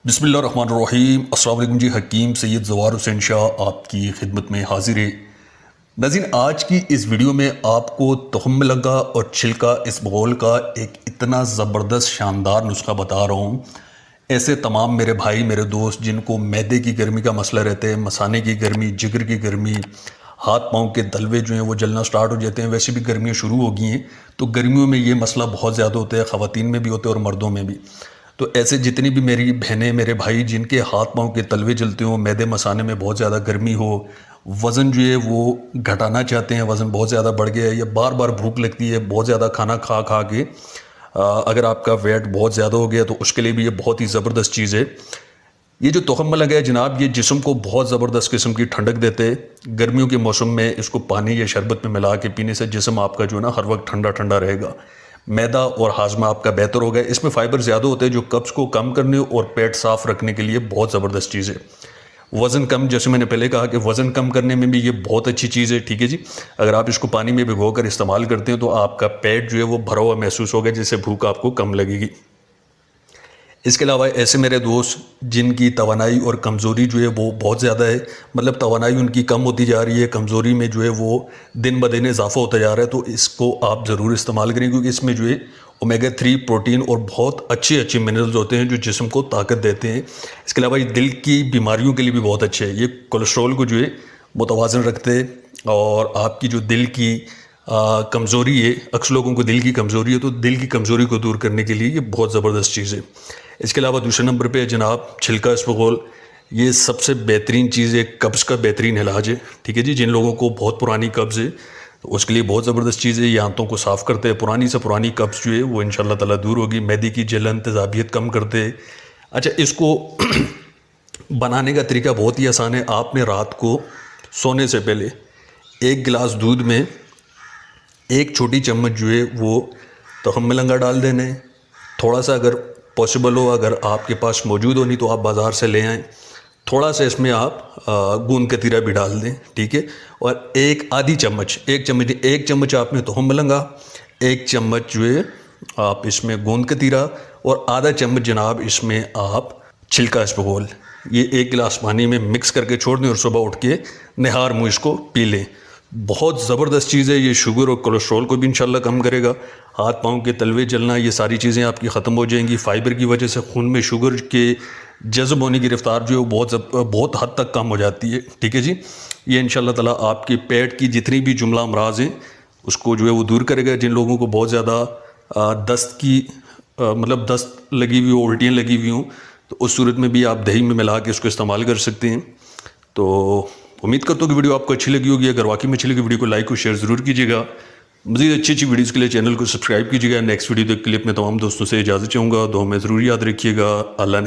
बिस्मिल्लाहिर्रहमानिर्रहीम। अस्सलाम वालेकुम जी। हकीम सैयद ज़वार हुसैन शाह आपकी खिदमत में हाजिर है। नाज़रीन, आज की इस वीडियो में आपको तुहम लगा और छिलका इसबगोल का एक इतना ज़बरदस्त शानदार नुस्खा बता रहा हूँ। ऐसे तमाम मेरे भाई मेरे दोस्त जिनको मैदे की गर्मी का मसला रहता है, मसाने की गर्मी, जिगर की गर्मी, हाथ पाँव के तलवे जो हैं वो जलना स्टार्ट हो जाते हैं। वैसे भी गर्मियाँ शुरू हो गई हैं तो गर्मियों में ये मसला बहुत ज़्यादा होता है, ख़वातीन में भी होता है और मर्दों में भी। तो ऐसे जितनी भी मेरी बहनें मेरे भाई जिनके हाथ पाँव के तलवे जलते हो, मैदे मसाने में बहुत ज़्यादा गर्मी हो, वज़न जो है वो घटाना चाहते हैं, वज़न बहुत ज़्यादा बढ़ गया है या बार बार भूख लगती है बहुत ज़्यादा खाना खा खा के, अगर आपका वेट बहुत ज़्यादा हो गया तो उसके लिए भी ये बहुत ही ज़बरदस्त चीज़ है। ये जो तुहम लगा है जनाब, ये जिस्म को बहुत ज़बरदस्त किस्म की ठंडक देते हैं। गर्मियों के मौसम में इसको पानी या शरबत में मिला के पीने से जिस्म आपका जो है ना हर वक्त ठंडा ठंडा रहेगा। मैदा और हाजमा आपका बेहतर होगा। इसमें फ़ाइबर ज़्यादा होते हैं जो कब्ज़ को कम करने और पेट साफ़ रखने के लिए बहुत ज़बरदस्त चीज़ है। वज़न कम, जैसे मैंने पहले कहा कि वज़न कम करने में भी ये बहुत अच्छी चीज़ है। ठीक है जी, अगर आप इसको पानी में भिगो कर इस्तेमाल करते हैं तो आपका पेट जो है वो भरा हुआ महसूस होगा, जिससे भूख आपको कम लगेगी। इसके अलावा ऐसे मेरे दोस्त जिनकी तवानाई और कमज़ोरी जो है वो बहुत ज़्यादा है, मतलब तवानाई उनकी कम होती जा रही है, कमज़ोरी में जो है वो दिन ब दिन इजाफा होता जा रहा है, तो इसको आप ज़रूर इस्तेमाल करें क्योंकि इसमें जो है ओमेगा 3 प्रोटीन और बहुत अच्छे अच्छे मिनरल्स होते हैं जो जिस्म को ताकत देते हैं। इसके अलावा ये दिल की बीमारियों के लिए भी बहुत अच्छे हैं। ये कोलेस्ट्रॉल को जो है मुतवाज़न रखते हैं और आपकी जो दिल की कमज़ोरी है, अक्सर लोगों को दिल की कमज़ोरी है, तो दिल की कमज़ोरी को दूर करने के लिए ये बहुत ज़बरदस्त चीज़ है। इसके अलावा दूसरे नंबर पे जनाब छिलका इसबगोल। ये सबसे बेहतरीन चीज़ है, कब्ज़ का बेहतरीन इलाज है। ठीक है जी, जिन लोगों को बहुत पुरानी कब्ज़ है तो उसके लिए बहुत ज़बरदस्त चीज़ है। ये आंतों को साफ़ करते हैं, पुरानी से पुरानी कब्ज़ जो है वो इंशाअल्लाह ताला दूर होगी। मैदे की जलन तेज़ाबियत कम करते हैं। अच्छा, इसको बनाने का तरीका बहुत ही आसान है। आपने रात को सोने से पहले 1 गिलास दूध में 1 छोटी चम्मच जो है वो तुहम लंगा डाल देना है। थोड़ा सा अगर पॉसिबल हो, अगर आपके पास मौजूद हो, नहीं तो आप बाज़ार से ले आएँ। थोड़ा सा इसमें आप गूंद कतीरा भी डाल दें। ठीक है, और एक चम्मच आपने तुहम लंगा, 1 चम्मच जो है आप इसमें गूंद कतीरा और आधा चम्मच जनाब इसमें आप छिलका इसबगोल, ये 1 गिलास पानी में मिक्स करके छोड़ दें और सुबह उठ के निहार मुँह इसको पी लें। बहुत ज़बरदस्त चीज़ है ये। शुगर और कोलेस्ट्रॉल को भी इंशाल्लाह कम करेगा। हाथ पाँव के तलवे जलना, ये सारी चीज़ें आपकी ख़त्म हो जाएंगी। फ़ाइबर की वजह से खून में शुगर के जज़ब होने की रफ्तार जो है वो बहुत हद तक कम हो जाती है। ठीक है जी, ये इंशाल्लाह ताला आपके पेट की जितनी भी जुमला अमराज हैं उसको जो है वो दूर करेगा। जिन लोगों को बहुत ज़्यादा दस्त की मतलब दस्त लगी हुई हो, उल्टियाँ लगी हुई हों, तो उस सूरत में भी आप दही में मिला के इसको इस्तेमाल कर सकते हैं। तो उम्मीद करता हूँ कि वीडियो आपको अच्छी लगी होगी। अगर वाकई में अच्छी लगी वीडियो को लाइक और शेयर ज़रूर कीजिएगा। मज़ीद अच्छी अच्छी वीडियोज़ के लिए चैनल को सब्सक्राइब कीजिएगा। नेक्स्ट वीडियो के लिए अपने तमाम दोस्तों से इजाज़त चाहूँगा। दुआ में ज़रूर याद रखिएगा। अल्लाह ने